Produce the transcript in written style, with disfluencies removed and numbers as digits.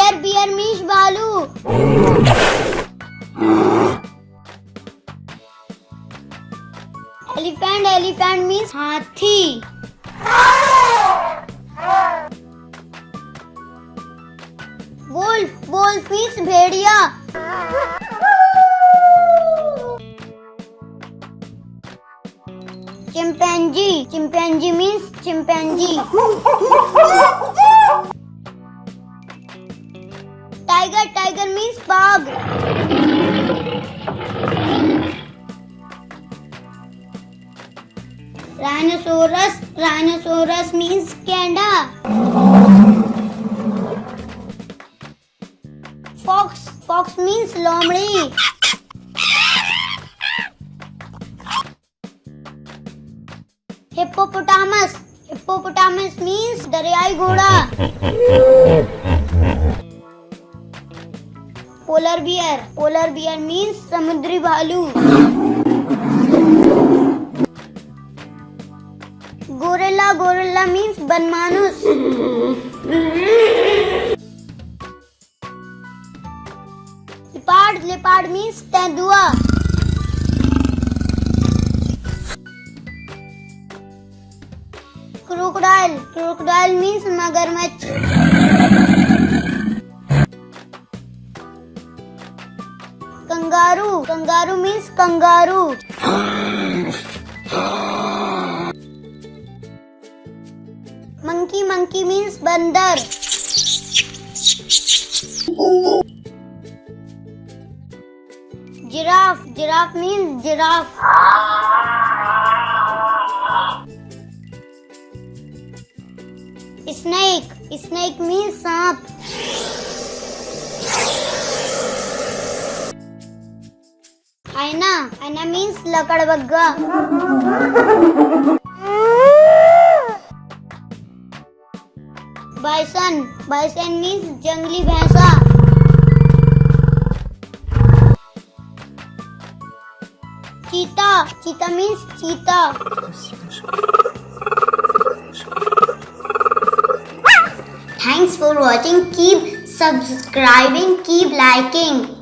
Bear means भालू. Elephant means हाथी. Wolf means भेड़िया. Chimpanzee means chimpanzee. Tiger means बाघ. Rhinoceros means gaंडा. Fox means लोमड़ी. Hippopotamus means दरियाई घोड़ा. Polar bear means समुद्री भालू. Gorilla means बनमानुस. Leopard means तेंदुआ. Crocodile means मगरमच्छ. Kangaroo means kangaroo. Monkey means बंदर. Giraffe means giraffe. Snake means सांप. Hyena means लकड़बग्गा. Bison means जंगली भैंसा. Cheetah means cheetah. Thanks for watching. Keep subscribing, keep liking.